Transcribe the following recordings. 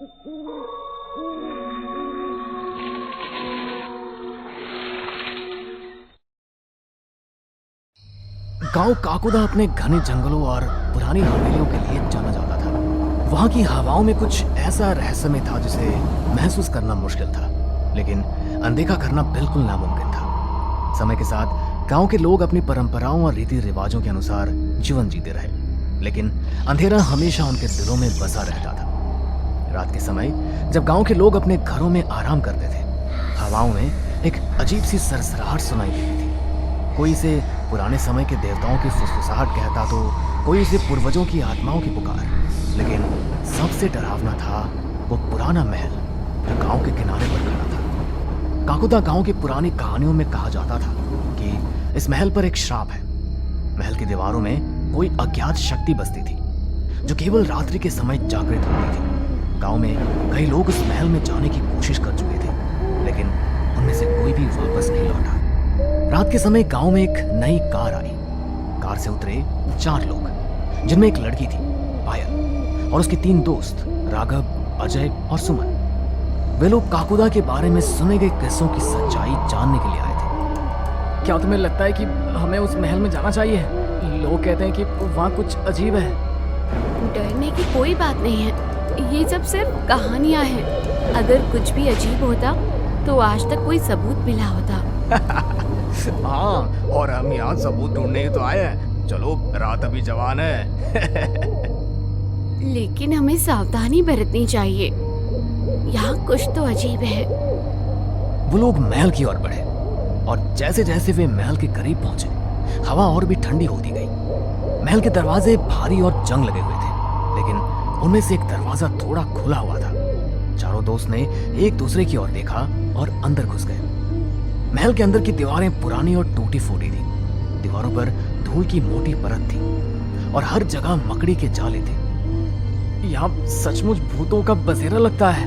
गांव काकुदा अपने घने जंगलों और पुरानी हवेलियों के लिए जाना जाता था। वहां की हवाओं में कुछ ऐसा रहस्यमय था जिसे महसूस करना मुश्किल था, लेकिन अनदेखा करना बिल्कुल नामुमकिन था। समय के साथ गांव के लोग अपनी परंपराओं और रीति रिवाजों के अनुसार जीवन जीते रहे, लेकिन अंधेरा हमेशा उनके दिलों में बसा रहता था। रात के समय जब गांव के लोग अपने घरों में आराम करते थे, हवाओं में एक अजीब सी सरसराहट सुनाई देती थी। कोई इसे पुराने समय के देवताओं की फुसफुसाहट कहता तो कोई इसे पूर्वजों की आत्माओं की पुकार, लेकिन सबसे डरावना था वो पुराना महल जो गांव के किनारे पर खड़ा था। काकुदा गांव की पुरानी कहानियों में कहा जाता था कि इस महल पर एक श्राप है। महल की दीवारों में कोई अज्ञात शक्ति बसती थी जो केवल रात्रि के समय जागृत होती थी। गांव में कई लोग उस महल में जाने की कोशिश कर चुके थे, लेकिन उनमें से कोई भी वापस नहीं लौटा। रात के समय गांव में एक नई कार आई। कार से उतरे 4 लोग, जिनमें एक लड़की थी पायल, और उसके 3 दोस्त राघव, अजय और सुमन। वे लोग काकुदा के बारे में सुने गए किस्सों की सच्चाई जानने के लिए आए थे। क्या तुम्हें लगता है कि हमें उस महल में जाना चाहिए? लोग कहते हैं कि वहाँ कुछ अजीब है। डरने की कोई बात नहीं है, ये सब सिर्फ कहानियां हैं। अगर कुछ भी अजीब होता तो आज तक कोई सबूत मिला होता। हाँ, और हम यहाँ सबूत ढूंढने ही तो आए हैं। चलो, रात अभी जवान है। लेकिन हमें सावधानी बरतनी चाहिए, यहाँ कुछ तो अजीब है। वो लोग महल की ओर बढ़े, और जैसे जैसे वे महल के करीब पहुंचे, हवा और भी ठंडी होती गई। महल के दरवाजे भारी और जंग लगे हुए थे, लेकिन उनमें से एक दरवाजा थोड़ा खुला हुआ था। चारों दोस्त ने एक दूसरे की ओर देखा और अंदर घुस गए। महल के अंदर की दीवारें पुरानी और टूटी फूटी थी। दीवारों पर धूल की मोटी परत थी और हर जगह मकड़ी के जाले थे। यहाँ सचमुच भूतों का बसेरा लगता है।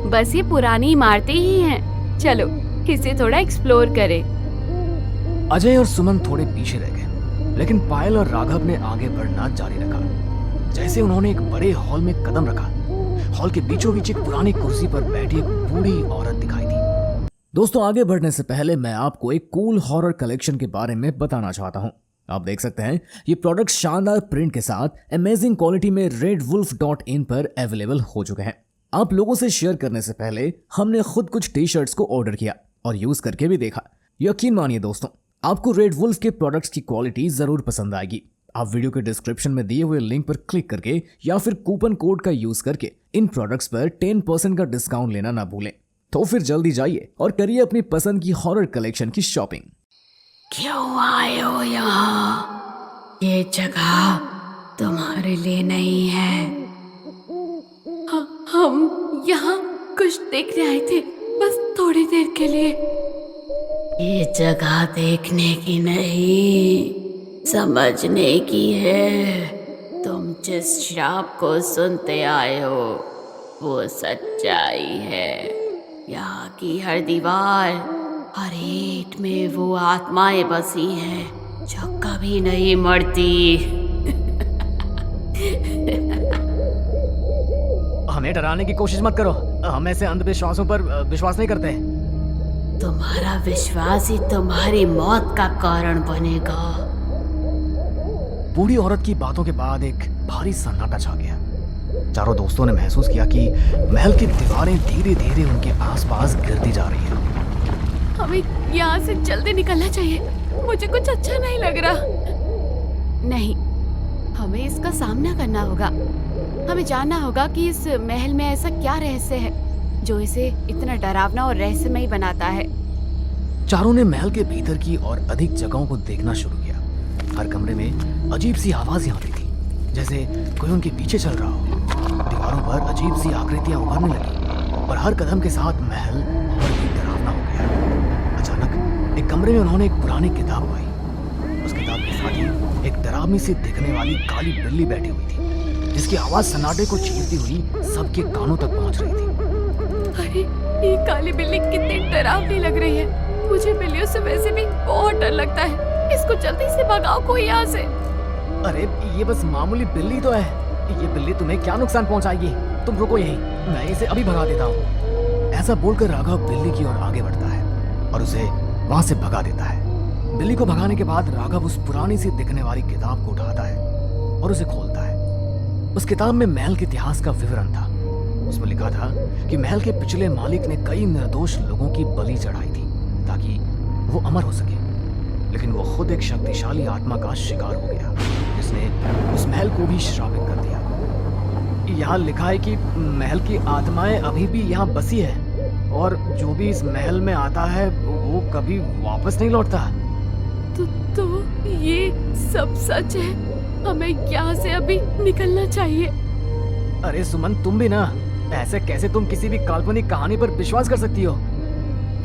बस ये पुरानी इमारतें ही हैं। चलो इसे थोड़ा एक्सप्लोर करें। अजय और सुमन थोड़े पीछे रह गए, लेकिन पायल और राघव ने आगे बढ़ना जारी रखा। जैसे उन्होंने एक बड़े हॉल में कदम रखा, हॉल के बीचों बीच एक पुरानी कुर्सी पर बैठी एक बूढ़ी औरत दिखाई दी। दोस्तों, आगे बढ़ने से पहले मैं आपको एक कूल हॉरर कलेक्शन के बारे में बताना चाहता हूं। आप देख सकते हैं ये प्रोडक्ट शानदार प्रिंट के साथ अमेजिंग क्वालिटी में redwolf.in पर अवेलेबल हो चुके हैं। आप लोगों से शेयर करने से पहले हमने खुद कुछ टी शर्ट्स को ऑर्डर किया और यूज करके भी देखा। यकीन मानिए दोस्तों, आपको रेड वुल्फ के प्रोडक्ट्स की क्वालिटी जरूर पसंद आएगी। आप वीडियो के डिस्क्रिप्शन में दिए हुए लिंक पर क्लिक करके या फिर कूपन कोड का यूज करके इन प्रोडक्ट्स पर 10% का डिस्काउंट लेना ना भूलें। तो फिर जल्दी जाइए और करिए अपनी पसंद की हॉरर कलेक्शन की शॉपिंग। क्यों आए हो यहाँ? ये जगह तुम्हारे लिए नहीं है। हम यहाँ कुछ देखने आए थे, बस थोड़ी देर के लिए। ये जगह देखने की नहीं, समझने की है। तुम जिस श्राप को सुनते आए हो वो सच्चाई है। यहाँ की हर दीवार, हर ईंट में वो आत्माएं बसी हैं जो कभी नहीं मरती। हमें डराने की कोशिश मत करो, हम ऐसे अंधविश्वासों पर विश्वास नहीं करते। तुम्हारा विश्वास ही तुम्हारी मौत का कारण बनेगा। बूढ़ी औरत की बातों के बाद एक भारी सन्नाटा छा गया। चारों दोस्तों ने महसूस किया कि महल की दीवारें धीरे धीरे उनके आसपास गिरती जा रही हैं। हमें यहाँ से जल्दी निकलना चाहिए, मुझे कुछ अच्छा नहीं लग रहा। नहीं, हमें इसका सामना करना होगा। हमें जानना होगा कि इस महल में ऐसा क्या रहस्य है जो इसे इतना डरावना और रहस्यमयी बनाता है। चारों ने महल के भीतर की और अधिक जगहों को देखना शुरू किया। हर कमरे में अजीब सी आवाजें आती थी, जैसे कोई उनके पीछे चल रहा हो। दीवारों पर अजीब सी आकृतियां उभरने लगी और हर कदम के साथ महल और भी डरावना हो गया। अचानक एक कमरे में उन्होंने एक पुरानी किताब पाई। उस किताब के साथ ही एक डरावनी सी दिखने वाली काली बिल्ली बैठी हुई थी, जिसकी आवाज सन्नाटे को चीरती हुई सबके कानों तक पहुंच रही थी। अरे, ये काली बिल्ली कितनी डरावनी लग रही है। मुझे बिल्लियों से वैसे भी बहुत डर लगता है। इसको जल्दी से भगाओ कोई यहाँ से। अरे, ये बस मामूली बिल्ली तो है, ये बिल्ली तुम्हें क्या नुकसान पहुंचाएगी? तुम रुको यहीं, मैं इसे अभी भगा देता हूँ। ऐसा बोलकर राघव बिल्ली की ओर आगे बढ़ता है और उसे वहां से भगा देता है। बिल्ली को भगाने के बाद राघव उस पुरानी सी दिखने वाली किताब को उठाता है और उसे खोलता है। उस किताब में महल के इतिहास का विवरण था। उसमें लिखा था कि महल के पिछले मालिक ने कई निर्दोष लोगों की बलि चढ़ाई थी ताकि वो अमर हो सके, लेकिन वो खुद एक शक्तिशाली आत्मा का शिकार हो गया जिसने उस महल को भी श्रापित कर दिया। यहाँ लिखा है कि महल की आत्माएं अभी भी यहाँ बसी है और जो भी इस महल में आता है वो कभी वापस नहीं लौटता। तो ये सब सच है? हमें यहाँ से अभी निकलना चाहिए। अरे सुमन, तुम भी ना, ऐसे कैसे तुम किसी भी काल्पनिक कहानी पर विश्वास कर सकती हो?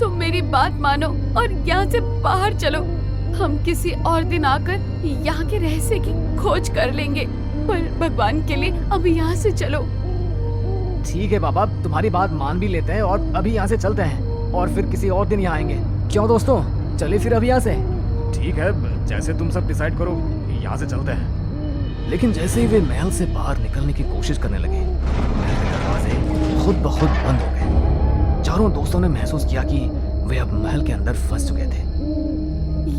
तुम मेरी बात मानो और यहाँ से बाहर चलो। हम किसी और दिन आकर यहाँ के रहस्य की खोज कर लेंगे, पर भगवान के लिए अभी यहाँ से चलो। ठीक है बाबा, तुम्हारी बात मान भी लेते हैं और अभी यहाँ से चलते हैं और फिर किसी और दिन यहाँ आएंगे। क्यों दोस्तों, चलिए फिर अभी यहाँ से। ठीक है, जैसे तुम सब डिसाइड करो, यहाँ से चलते हैं। लेकिन जैसे ही वे महल से बाहर निकलने की कोशिश करने लगे, महल के दरवाजे खुद ब खुद बंद हो गए। चारों दोस्तों ने महसूस किया कि वे अब महल के अंदर फंस चुके थे।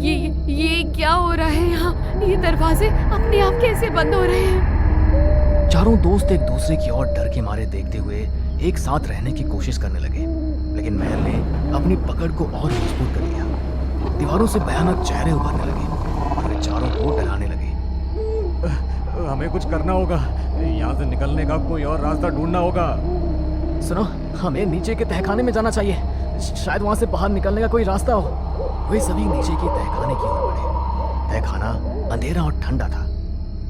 ये क्या हो रहा है यहाँ? ये दरवाजे अपने आप कैसे बंद हो रहे हैं? चारों दोस्त एक दूसरे की ओर डर के मारे देखते हुए एक साथ रहने की कोशिश करने लगे, लेकिन महल ने अपनी पकड़ को और मजबूत कर लिया। दीवारों से भयानक चेहरे उभरने लगे और वे चारों को डराने लगे। हमें कुछ करना होगा, यहाँ से निकलने का कोई और रास्ता ढूंढना होगा। सुनो, हमें नीचे के तहखाने में जाना चाहिए, शायद वहाँ से बाहर निकलने का कोई रास्ता हो। वे सभी नीचे की तहखाने की ओर बढ़े। तहखाना अंधेरा और ठंडा था।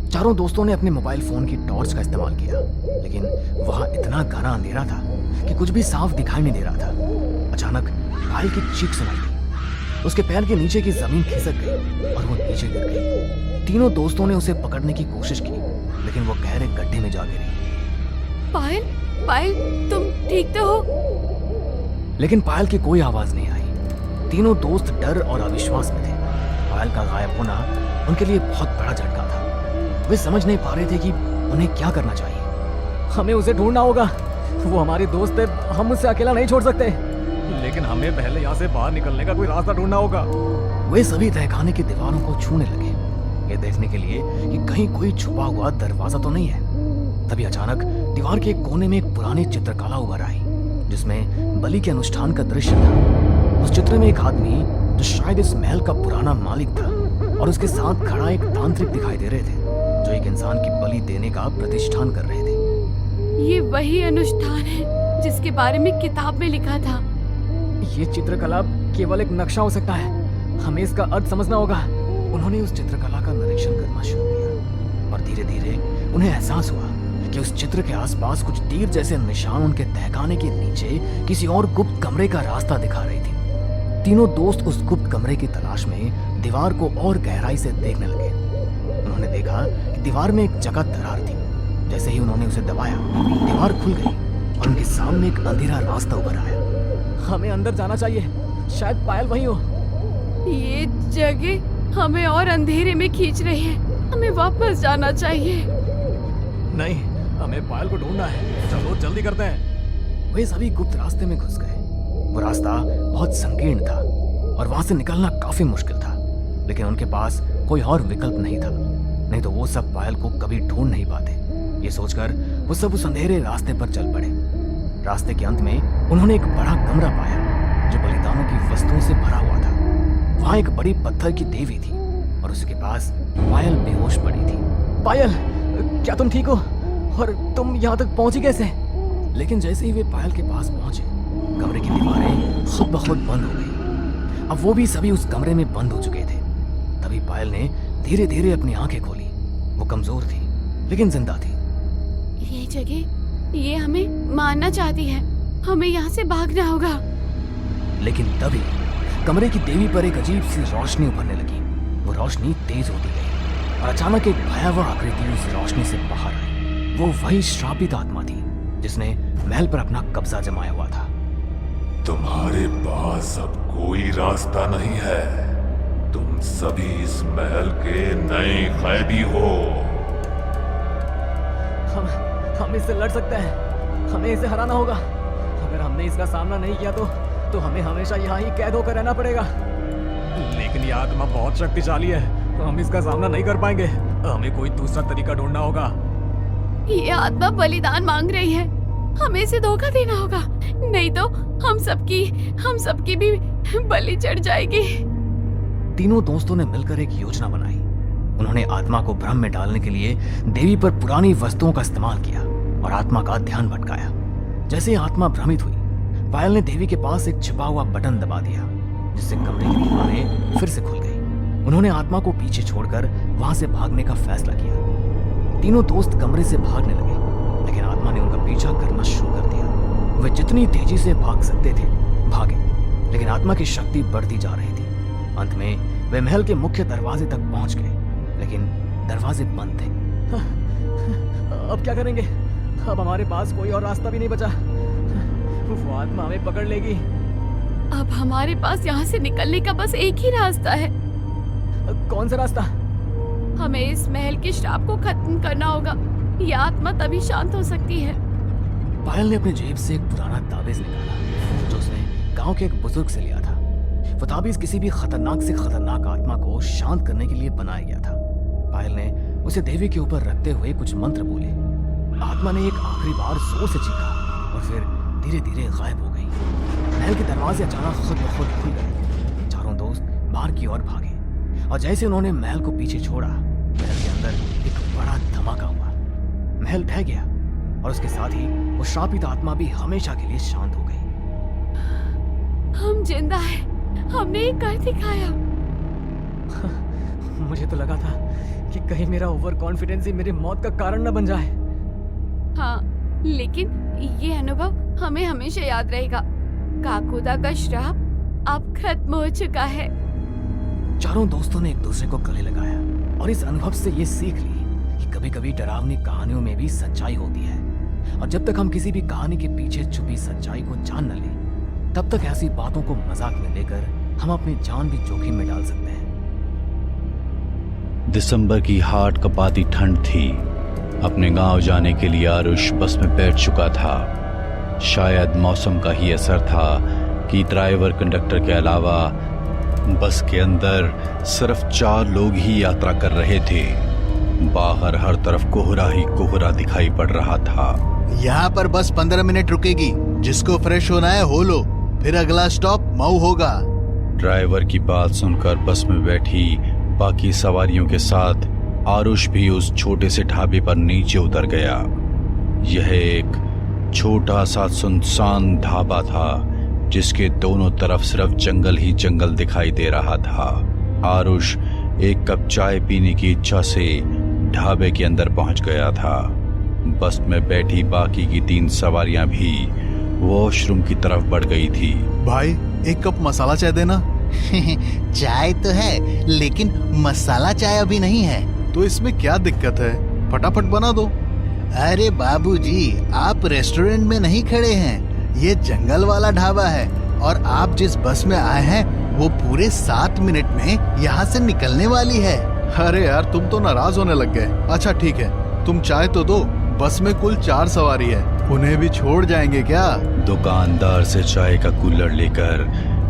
चारों दोस्तों ने अपने मोबाइल फोन की टॉर्च का इस्तेमाल किया, लेकिन वहाँ इतना घना अंधेरा था कि कुछ भी साफ दिखाई नहीं दे रहा था। अचानक पायल की चीख सुनाई दी। उसके पैर के नीचे की जमीन खिसक गई और वो नीचे गिर गई। तीनों दोस्तों ने उसे पकड़ने की कोशिश की, लेकिन वो गहरे गड्ढे में जा गिरी। पायल, तुम ठीक तो हो? लेकिन पायल की कोई आवाज नहीं आई। तीनों दोस्त डर और अविश्वास में थे। पायल का गायब होना उनके लिए बहुत बड़ा झटका था। वे समझ नहीं पा रहे थे कि उन्हें क्या करना चाहिए। हमें उसे ढूंढना होगा, वो हमारी दोस्त है, हम उसे अकेला नहीं छोड़ सकते। लेकिन हमें पहले यहाँ से बाहर निकलने का कोई रास्ता ढूंढना होगा। वे सभी तहखाने की दीवारों को छूने लगे, ये देखने के लिए कि कहीं कोई छुपा हुआ दरवाजा तो नहीं है। तभी अचानक दीवार के एक कोने में एक पुरानी चित्रकला उभर आई, जिसमें बलि के अनुष्ठान का दृश्य था। उस चित्र में एक आदमी जो शायद इस महल का पुराना मालिक था और उसके साथ खड़ा एक तांत्रिक दिखाई दे रहे थे, जो एक इंसान की बलि देने का प्रतिष्ठान कर रहे थे। ये वही अनुष्ठान है जिसके बारे में किताब में लिखा था। ये चित्रकला केवल एक नक्शा हो सकता है, हमें इसका अर्थ समझना होगा। उन्होंने उस चित्रकला का निरीक्षण करना शुरू किया और धीरे धीरे उन्हें एहसास हुआ कि उस चित्र के आसपास कुछ तीर जैसे निशान उनके तहखाने के नीचे किसी और गुप्त कमरे का रास्ता दिखा रही थी। तीनों दोस्त उस गुप्त कमरे की तलाश में दीवार को और गहराई से देखने लगे। उन्होंने देखा कि दीवार में एक जगह दरार थी। जैसे ही उन्होंने उसे दबाया, दीवार खुल गई और उनके सामने एक अंधेरा रास्ता उभर आया। हमें अंदर जाना चाहिए, शायद पायल वहीं हो। ये जगह हमें और अंधेरे में खींच रही है, हमें वापस जाना चाहिए। नहीं, हमें पायल को ढूंढना है, चलो जल्दी करते हैं। वे सभी गुप्त रास्ते में घुस गए। वो रास्ता बहुत संकीर्ण था और वहां से निकलना काफी मुश्किल था, लेकिन उनके पास कोई और विकल्प नहीं था, नहीं तो वो सब पायल को कभी ढूंढ नहीं पाते। ये सोचकर वो सब उस अंधेरे रास्ते पर चल पड़े। रास्ते के अंत में उन्होंने एक बड़ा कमरा पाया जो बलिदानों की वस्तुओं से भरा हुआ था। वहां एक बड़ी पत्थर की देवी थी और उसके पास पायल बेहोश पड़ी थी। पायल, क्या तुम ठीक हो? और तुम यहाँ तक पहुंची कैसे? लेकिन जैसे ही वे पायल के पास पहुंचे, कमरे की दीवारें खुद ब खुद बंद हो गई। अब वो भी सभी उस कमरे में बंद हो चुके थे। तभी पायल ने धीरे धीरे अपनी आंखें खोली। वो कमजोर थी लेकिन जिंदा थी। ये जगह, ये हमें मारना चाहती है, हमें यहाँ से भागना होगा। लेकिन तभी कमरे की देवी पर एक अजीब सी रोशनी उभरने लगी। वो रोशनी तेज होती गई और अचानक एक भयावह आकृति उस रोशनी से बाहर आई। वो वही श्रापित आत्मा थी जिसने महल पर अपना कब्जा जमाया हुआ था। तुम्हारे पास अब कोई रास्ता नहीं है, तुम सभी इस महल के नए कैदी हो। हम इससे लड़ सकते हैं, हमें इसे हराना होगा। अगर हमने इसका सामना नहीं किया तो हमें हमेशा यहाँ ही कैद होकर रहना पड़ेगा। लेकिन ये आत्मा बहुत शक्तिशाली है, तो हम इसका सामना नहीं कर पाएंगे। हमें कोई दूसरा तरीका ढूंढना होगा। ये आत्मा बलिदान मांग रही है, हमें इसे धोखा देना होगा, नहीं तो हम सबकी भी बलि चढ़ जाएगी। तीनों दोस्तों ने मिलकर एक योजना बनाई। उन्होंने आत्मा को भ्रम में डालने के लिए देवी पर पुरानी वस्तुओं का इस्तेमाल किया और आत्मा का ध्यान भटकाया। जैसे ही आत्मा भ्रमित हुई, पायल ने देवी के पास एक छिपा हुआ बटन दबा दिया, जिससे कमरे की दीवारें फिर से खुल गई। उन्होंने आत्मा को पीछे छोड़कर वहां से भागने का फैसला किया। तीनों दोस्त कमरे से भागने लगे, लेकिन आत्मा ने उनका पीछा करना शुरू कर दिया। वे जितनी तेजी से भाग सकते थे भागे, लेकिन आत्मा की शक्ति बढ़ती जा रही थी। अंत में वे महल के मुख्य दरवाजे तक पहुंच गए, लेकिन दरवाजे बंद थे। अब क्या करेंगे? अब हमारे पास कोई और रास्ता भी नहीं बचा। वो आत्मा हमें पकड़ लेगी। अब हमारे पास यहाँ से निकलने का बस एक ही रास्ता है। कौन सा रास्ता? हमें इस महल के श्राप को खत्म करना होगा। यह आत्मा तभी शांत हो सकती है। पायल ने अपनी जेब से एक पुराना ताबीज निकाला, जो उसने गांव के एक बुजुर्ग से लिया था। वो ताबीज किसी भी खतरनाक से खतरनाक आत्मा को शांत करने के लिए बनाया गया था। पायल ने उसे देवी के ऊपर रखते हुए कुछ मंत्र बोले। आत्मा ने एक आखिरी बार जोर से चीखा और फिर धीरे धीरे गायब हो गई। महल के दरवाजे अचानक खुद ब खुद खुल गए। चारों दोस्त बाहर की ओर भागे और जैसे उन्होंने महल को पीछे छोड़ा, महल के अंदर एक बड़ा धमाका हुआ। महल ढह गया और उसके साथ ही वो श्रापित आत्मा भी हमेशा के लिए शांत हो गई। हम जिंदा हैं, हमने ये कर दिखाया। मुझे तो लगा था कि कहीं मेरा ओवर कॉन्फिडेंस ही मेरी मौत का कारण न बन जाए। हाँ, लेकिन ये अनुभव हमें हमेशा याद रहेगा। काकुदा का श्राप अब खत्म हो चुका है। चारों दोस्तों ने एक दूसरे को गले लगाया और इस अनुभव से ये सीख ली कि कभी कभी डरावनी कहानियों में भी सच्चाई होती है, और जब तक हम किसी भी कहानी के पीछे छुपी सच्चाई को जान न लें, तब तक ऐसी बातों को मजाक में लेकर हम अपनी जान भी जोखिम में डाल सकते हैं। दिसंबर की हाट कपाती ठंड थी। अपने गांव जाने के लिए आरुष बस में बैठ चुका था। शायद मौसम का ही असर था कि ड्राइवर कंडक्टर के अलावा बस के अंदर सिर्फ 4 लोग ही यात्रा कर रहे थे। बाहर हर तरफ कोहरा ही कोहरा दिखाई पड़ रहा था। यहाँ पर बस 15 मिनट रुकेगी, जिसको फ्रेश होना है हो लो, फिर अगला स्टॉप मऊ होगा। ड्राइवर की बात सुनकर बस में बैठी बाकी सवारियों के साथ आरुष भी उस छोटे से ढाबे पर नीचे उतर गया। यह एक छोटा सा सुनसान ढाबा था, जिसके दोनों तरफ सिर्फ जंगल ही जंगल दिखाई दे रहा था। आरुष एक कप चाय पीने की इच्छा से ढाबे के अंदर पहुंच गया था। बस में बैठी बाकी की 3 सवारियां भी वॉशरूम की तरफ बढ़ गई थी। भाई, एक कप मसाला चाय देना। चाय तो है, लेकिन मसाला चाय अभी नहीं है। तो इसमें क्या दिक्कत है, फटाफट बना दो। अरे बाबूजी, आप रेस्टोरेंट में नहीं खड़े हैं, ये जंगल वाला ढाबा है, और आप जिस बस में आए हैं वो पूरे 7 मिनट में यहाँ से निकलने वाली है। अरे यार, तुम तो नाराज होने लग गए। अच्छा ठीक है, तुम चाय तो दो। बस में कुल 4 सवारी है, उन्हें भी छोड़ जाएंगे क्या? दुकानदार से चाय का कूलर लेकर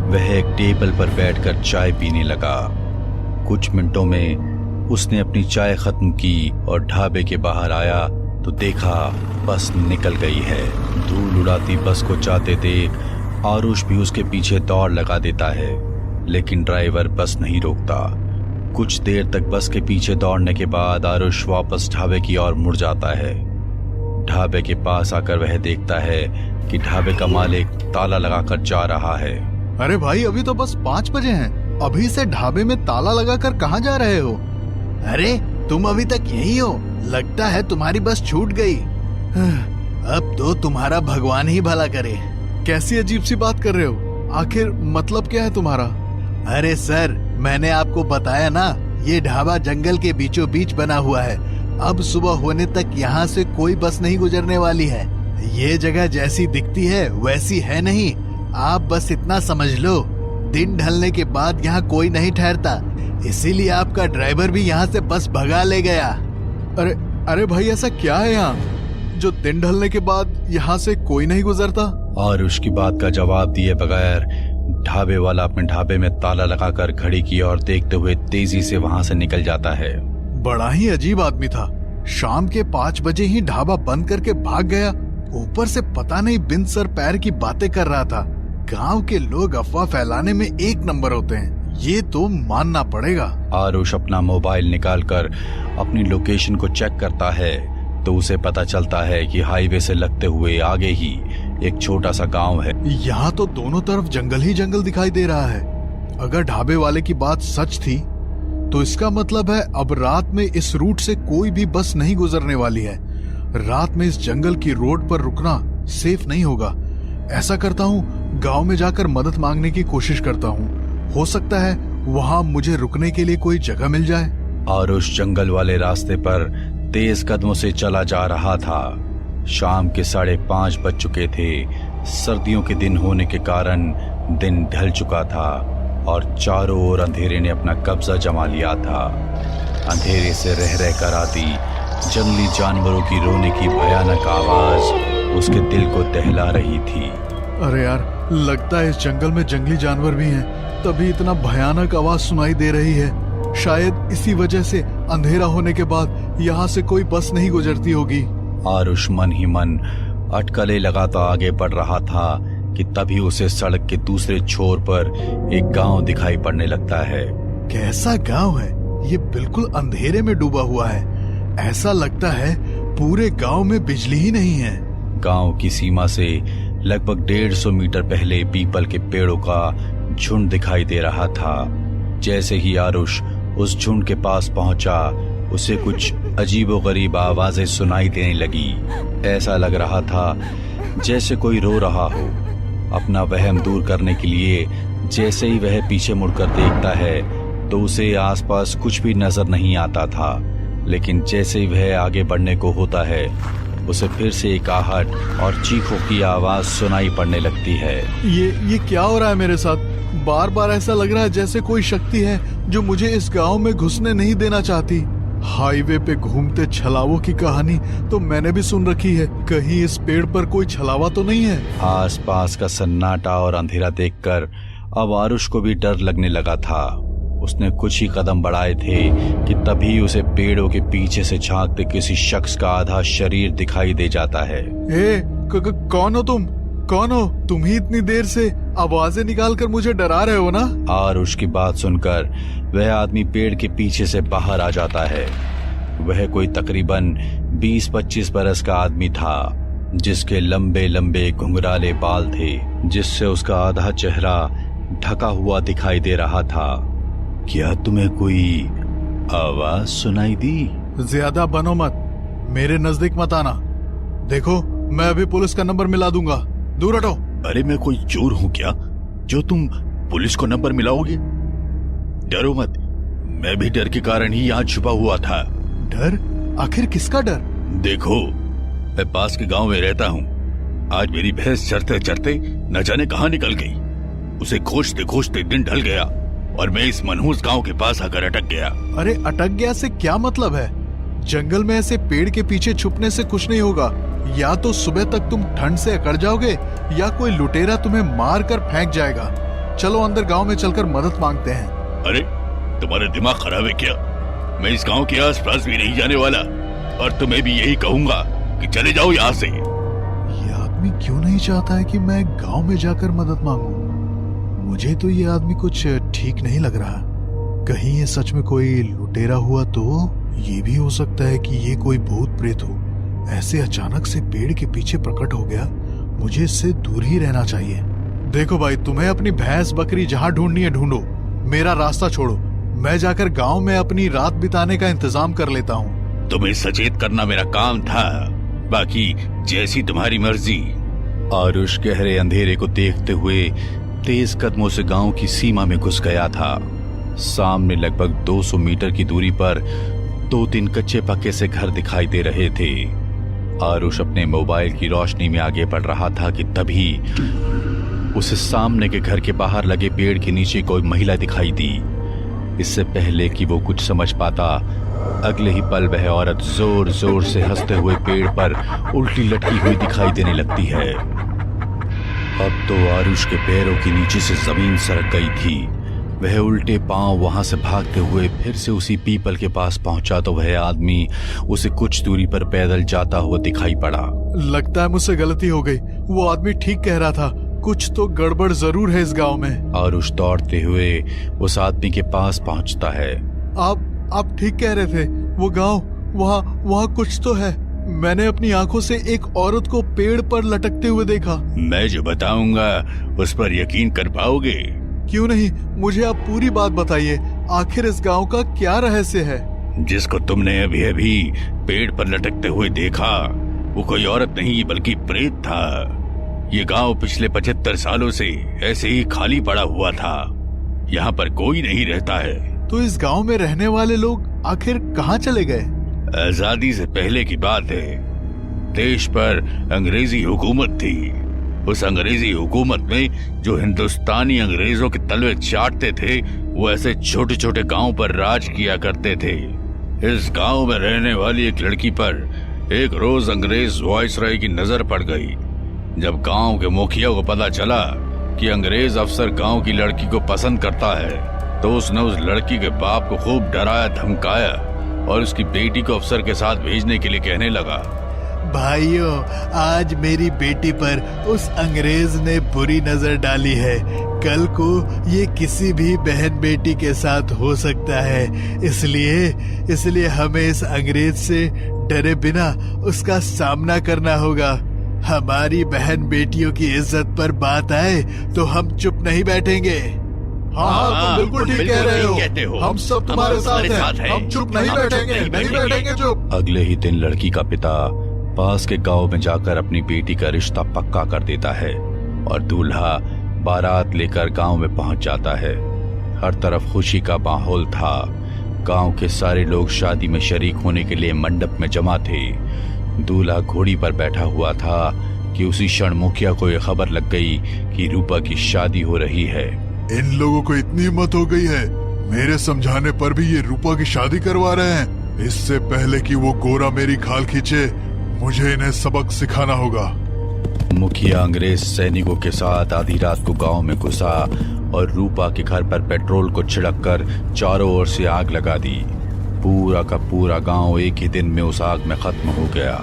वह एक टेबल पर बैठकर चाय पीने लगा। कुछ मिनटों में उसने अपनी चाय खत्म की और ढाबे के बाहर आया तो देखा बस निकल गई है। धूल उड़ाती बस को जाते देख आरुष भी उसके पीछे दौड़ लगा देता है, लेकिन ड्राइवर बस नहीं रोकता। कुछ देर तक बस के पीछे दौड़ने के बाद आरुष वापस ढाबे की ओर मुड़ जाता है। ढाबे के पास आकर वह देखता है कि ढाबे का मालिक ताला लगाकर जा रहा है। अरे भाई, अभी तो बस 5 बजे हैं, अभी से ढाबे में ताला लगाकर कहाँ जा रहे हो? अरे तुम अभी तक यही हो, लगता है तुम्हारी बस छूट गई। अब तो तुम्हारा भगवान ही भला करे। कैसी अजीब सी बात कर रहे हो, आखिर मतलब क्या है तुम्हारा? अरे सर, मैंने आपको बताया ना, ये ढाबा जंगल के बीचों बीच बना हुआ है। अब सुबह होने तक यहाँ से कोई बस नहीं गुजरने वाली है। ये जगह जैसी दिखती है वैसी है नहीं, आप बस इतना समझ लो। दिन ढलने के बाद यहाँ कोई नहीं ठहरता, इसीलिए आपका ड्राइवर भी यहाँ से बस भगा ले गया। अरे भाई, ऐसा क्या है यहाँ? जो दिन ढलने के बाद यहाँ से कोई नहीं गुजरता? आरुष की बात का जवाब दिए बगैर ढाबे वाला अपने ढाबे में ताला लगाकर घड़ी की ओर देखते हुए तेजी से वहां से निकल जाता है। बड़ा ही अजीब आदमी था। शाम के 5 बजे ही ढाबा बंद करके भाग गया। ऊपर से पता नहीं बिन सर पैर की बातें कर रहा था। गांव के लोग अफवाह फैलाने में 1 नंबर होते हैं, ये तो मानना पड़ेगा। आरुष अपना मोबाइल निकालकर अपनी लोकेशन को चेक करता है तो उसे पता चलता है कि हाईवे से लगते हुए आगे ही एक छोटा सा गांव है। यहाँ तो दोनों तरफ जंगल ही जंगल दिखाई दे रहा है। अगर ढाबे वाले की बात सच थी तो इसका मतलब है अब रात में इस रूट से कोई भी बस नहीं गुजरने वाली है। रात में इस जंगल की रोड पर रुकना सेफ नहीं होगा। ऐसा करता हूँ, गांव में जाकर मदद मांगने की कोशिश करता हूँ। हो सकता है वहाँ मुझे रुकने के लिए कोई जगह मिल जाए। आरुष जंगल वाले रास्ते पर तेज कदमों से चला जा रहा था। शाम के 5:30 बज चुके थे। सर्दियों के दिन होने के कारण दिन ढल चुका था और चारों ओर अंधेरे ने अपना कब्जा जमा लिया था। अंधेरे से रह रह कर आती जंगली जानवरों की रोने की भयानक आवाज उसके दिल को दहला रही थी। अरे यार, लगता है इस जंगल में जंगली जानवर भी हैं, तभी इतना भयानक आवाज सुनाई दे रही है। शायद इसी वजह से अंधेरा होने के बाद यहाँ से कोई बस नहीं गुजरती होगी। आरुष मन ही मन अटकलें लगाता आगे बढ़ रहा था कि तभी उसे सड़क के दूसरे छोर पर एक गांव दिखाई पड़ने लगता है। कैसा गांव है ये? बिल्कुल अंधेरे में डूबा हुआ है। ऐसा लगता है पूरे गांव में बिजली ही नहीं है। गांव की सीमा से लगभग 150 मीटर पहले पीपल के पेड़ों का झुंड दिखाई दे रहा था। जैसे ही आरुष उस झुंड के पास पहुंचा, उसे कुछ अजीबोगरीब आवाजें सुनाई देने लगी। ऐसा लग रहा था जैसे कोई रो रहा हो। अपना वहम दूर करने के लिए जैसे ही वह पीछे मुड़कर देखता है तो उसे आसपास कुछ भी नजर नहीं आता था। लेकिन जैसे ही वह आगे बढ़ने को होता है, उसे फिर से एक आहट और चीखों की आवाज सुनाई पड़ने लगती है। ये क्या हो रहा है मेरे साथ? बार बार ऐसा लग रहा है जैसे कोई शक्ति है जो मुझे इस गांव में घुसने नहीं देना चाहती। हाईवे पे घूमते छलावों की कहानी तो मैंने भी सुन रखी है। कहीं इस पेड़ पर कोई छलावा तो नहीं है? आसपास का सन्नाटा और अंधेरा देखकर अब आरुष को भी डर लगने लगा था। उसने कुछ ही कदम बढ़ाए थे कि तभी उसे पेड़ों के पीछे से झांकते किसी शख्स का आधा शरीर दिखाई दे जाता है। कौन हो तुम? कौन हो तुम? ही इतनी देर से आवाजें निकालकर मुझे डरा रहे हो ना? आरुष की बात सुनकर वह आदमी पेड़ के पीछे से बाहर आ जाता है। वह कोई तकरीबन 20-25 बरस का आदमी था, जिसके लंबे लंबे घुंघराले बाल थे, जिससे उसका आधा चेहरा ढका हुआ दिखाई दे रहा था। क्या तुम्हें कोई आवाज सुनाई दी? ज्यादा बनो मत, मेरे नजदीक मत आना। देखो, मैं अभी पुलिस का नंबर मिला दूंगा, दूर हटो। अरे मैं कोई चोर हूँ क्या जो तुम पुलिस को नंबर मिलाओगे? डरो मत, मैं भी डर के कारण ही यहाँ छुपा हुआ था। डर? आखिर किसका डर? देखो, मैं पास के गांव में रहता हूँ। आज मेरी भैंस चरते चरते न जाने कहाँ निकल गई। उसे खोजते खोजते दिन ढल गया और मैं इस मनहूस गांव के पास आकर अटक गया। अरे अटक गया से क्या मतलब है? जंगल में ऐसे पेड़ के पीछे छुपने से कुछ नहीं होगा। या तो सुबह तक तुम ठंड से अकड़ जाओगे या कोई लुटेरा तुम्हें मार कर फेंक जाएगा। चलो अंदर गांव में चलकर मदद मांगते हैं। अरे तुम्हारा दिमाग खराब है क्या? मैं इस गांव के आसपास भी नहीं जाने वाला और तुम्हें भी यही कहूंगा कि चले जाओ यहाँ से। ये आदमी क्यों नहीं चाहता है कि मैं गांव में जाकर मदद मांगूं? मुझे तो ये आदमी कुछ ठीक नहीं लग रहा। कहीं ये सच में कोई लुटेरा हुआ तो? ये भी हो सकता है कि ये कोई भूत प्रेत हो। ऐसे अचानक से पेड़ के पीछे प्रकट हो गया। मुझे इससे दूर ही रहना चाहिए। देखो भाई, तुम्हें अपनी भैंस बकरी जहाँ ढूंढनी है ढूंढो, मेरा रास्ता छोड़ो। मैं जाकर गांव में अपनी रात बिताने का इंतजाम कर लेता हूँ। तुम्हें सचेत करना मेरा काम था, बाकी जैसी तुम्हारी मर्जी। आरुष गहरे अंधेरे को देखते हुए तेज कदमों से गांव की सीमा में घुस गया था। सामने लगभग 200 मीटर की दूरी पर 2-3 कच्चे पक्के से घर दिखाई दे रहे थे। आरुष अपने मोबाइल की रोशनी में आगे बढ़ रहा था कि तभी उसे सामने के घर के बाहर लगे पेड़ के नीचे कोई महिला दिखाई दी। इससे पहले कि वो कुछ समझ पाता, अगले ही पल वह औरत जोर जोर से हंसते हुए पेड़ पर उल्टी लटकी हुई दिखाई देने लगती है। अब तो आरुष के पैरों के नीचे से जमीन सरक गई थी। वह उल्टे पांव वहां से भागते हुए फिर से उसी पीपल के पास पहुंचा तो वह आदमी उसे कुछ दूरी पर पैदल जाता हुआ दिखाई पड़ा। लगता है मुझसे गलती हो गई। वो आदमी ठीक कह रहा था, कुछ तो गड़बड़ जरूर है इस गांव में। आरुष दौड़ते हुए उस आदमी के पास पहुंचता है। आप ठीक कह रहे थे, वो गांव, वहाँ कुछ तो है। मैंने अपनी आंखों से एक औरत को पेड़ पर लटकते हुए देखा। मैं जो बताऊंगा उस पर यकीन कर पाओगे? क्यों नहीं, मुझे आप पूरी बात बताइए। आखिर इस गांव का क्या रहस्य है? जिसको तुमने अभी अभी पेड़ पर लटकते हुए देखा वो कोई औरत नहीं बल्कि प्रेत था। ये गांव पिछले 75 सालों से ऐसे ही खाली पड़ा हुआ था। यहाँ पर कोई नहीं रहता है। तो इस गांव में रहने वाले लोग आखिर कहाँ चले गए? आजादी से पहले की बात है। देश पर अंग्रेजी हुकूमत थी। उस अंग्रेजी हुकूमत में जो हिंदुस्तानी अंग्रेजों के तलवे चाटते थे वो ऐसे छोटे छोटे गांव पर राज किया करते थे। इस गांव में रहने वाली एक लड़की पर एक रोज अंग्रेज वायसराय की नजर पड़ गई। जब गांव के मुखिया को पता चला कि अंग्रेज अफसर गांव की लड़की को पसंद करता है तो उसने उस लड़की के बाप को खूब डराया धमकाया और उसकी बेटी को अफसर के साथ भेजने के लिए कहने लगा। भाइयों, आज मेरी बेटी पर उस अंग्रेज ने बुरी नजर डाली है। कल को ये किसी भी बहन बेटी के साथ हो सकता है। इसलिए हमें इस अंग्रेज से डरे बिना उसका सामना करना होगा। हमारी बहन बेटियों की इज्जत पर बात आए तो हम चुप नहीं बैठेंगे। हाँ, तुम बिल्कुल ठीक कह रहे हो। हम सब तुम्हारे साथ हैं। हम चुप नहीं बैठेंगे चुप। अगले ही दिन लड़की का पिता पास के गांव में जाकर अपनी बेटी का रिश्ता पक्का कर देता है और दूल्हा बारात लेकर गांव में पहुंच जाता है। हर तरफ खुशी का माहौल था। गांव के सारे लोग शादी में शरीक होने के लिए मंडप में जमा थे। दूल्हा घोड़ी पर बैठा हुआ था कि उसी क्षण मुखिया को यह खबर लग गई कि रूपा की शादी हो रही है। इन लोगों को इतनी हिम्मत हो गई है, मेरे समझाने पर भी ये रूपा की शादी करवा रहे हैं। इससे पहले कि वो गोरा मेरी खाल खींचे, मुझे इन्हें सबक सिखाना होगा। मुखिया अंग्रेज सैनिकों के साथ आधी रात को गांव में घुसा और रूपा के घर पर पेट्रोल को छिड़ककर चारों ओर से आग लगा दी। पूरा का पूरा गांव एक ही दिन में उस आग में खत्म हो गया।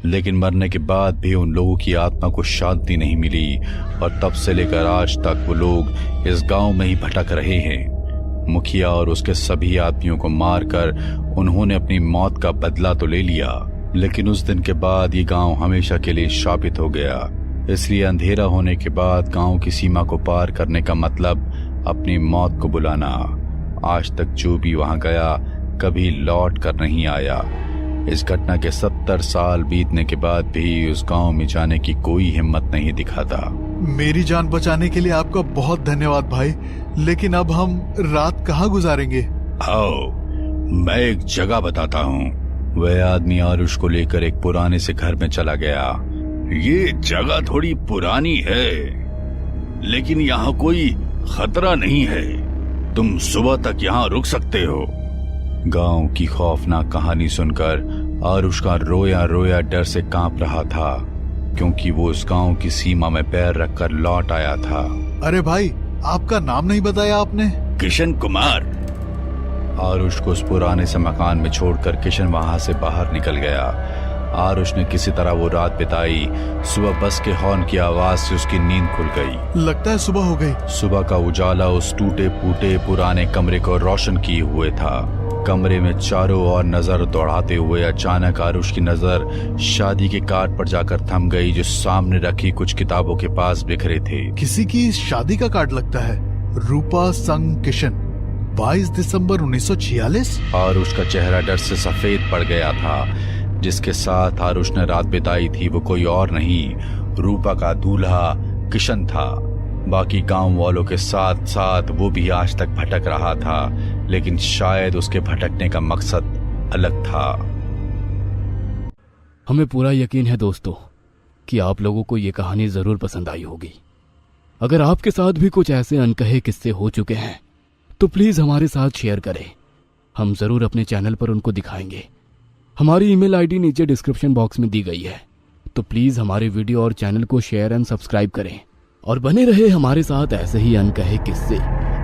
लेकिन मरने के बाद भी उन लोगों की आत्मा को शांति नहीं मिली और तब से लेकर आज तक वो लोग इस गांव में ही भटक रहे हैं। मुखिया और उसके सभी आदमियों को मारकर उन्होंने अपनी मौत का बदला तो ले लिया, लेकिन उस दिन के बाद ये गांव हमेशा के लिए शापित हो गया। इसलिए अंधेरा होने के बाद गांव की सीमा को पार करने का मतलब अपनी मौत को बुलाना। आज तक जो भी वहां गया कभी लौट कर नहीं आया। इस घटना के 70 साल बीतने के बाद भी उस गांव में जाने की कोई हिम्मत नहीं दिखाता। मेरी जान बचाने के लिए आपका बहुत धन्यवाद भाई। लेकिन अब हम रात कहाँ गुजारेंगे? आओ, मैं एक जगह बताता हूँ। वह आदमी आरुष को लेकर एक पुराने से घर में चला गया। ये जगह थोड़ी पुरानी है, लेकिन यहाँ कोई खतरा नहीं है। तुम सुबह तक यहाँ रुक सकते हो। गांव की खौफनाक कहानी सुनकर आरुष का रोया रोया डर से कांप रहा था, क्योंकि वो उस गांव की सीमा में पैर रखकर लौट आया था। अरे भाई, आपका नाम नहीं बताया आपने? किशन कुमार। आरुष को उस पुराने से मकान में छोड़कर किशन वहां से बाहर निकल गया। आरुष ने किसी तरह वो रात बिताई। सुबह बस के हॉर्न की आवाज से उसकी नींद खुल गई। लगता है सुबह हो गई। सुबह का उजाला उस टूटे फूटे पुराने कमरे को रोशन किए हुए था। कमरे में चारों ओर नजर दौड़ाते हुए अचानक आरुष की नजर शादी के कार्ड पर जाकर थम गई, जो सामने रखी कुछ किताबों के पास बिखरे थे। किसी की शादी का कार्ड लगता है। रूपा संग किशन, 22 दिसंबर 1946। आरुष का चेहरा डर से सफेद पड़ गया था। जिसके साथ आरुष ने रात बिताई थी वो कोई और नहीं, रूपा का दूल्हा किशन था। बाकी गांव वालों के साथ साथ वो भी आज तक भटक रहा था, लेकिन शायद उसके भटकने का मकसद अलग था। हमें पूरा यकीन है दोस्तों कि आप लोगों को ये कहानी जरूर पसंद आई होगी। अगर आपके साथ भी कुछ ऐसे अनकहे किस्से हो चुके हैं तो प्लीज़ हमारे साथ शेयर करें। हम ज़रूर अपने चैनल पर उनको दिखाएंगे। हमारी ईमेल आईडी नीचे डिस्क्रिप्शन बॉक्स में दी गई है, तो प्लीज़ हमारे वीडियो और चैनल को शेयर एंड सब्सक्राइब करें और बने रहे हमारे साथ ऐसे ही अनकहे किस्से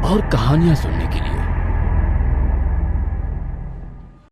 और कहानियां सुनने के लिए।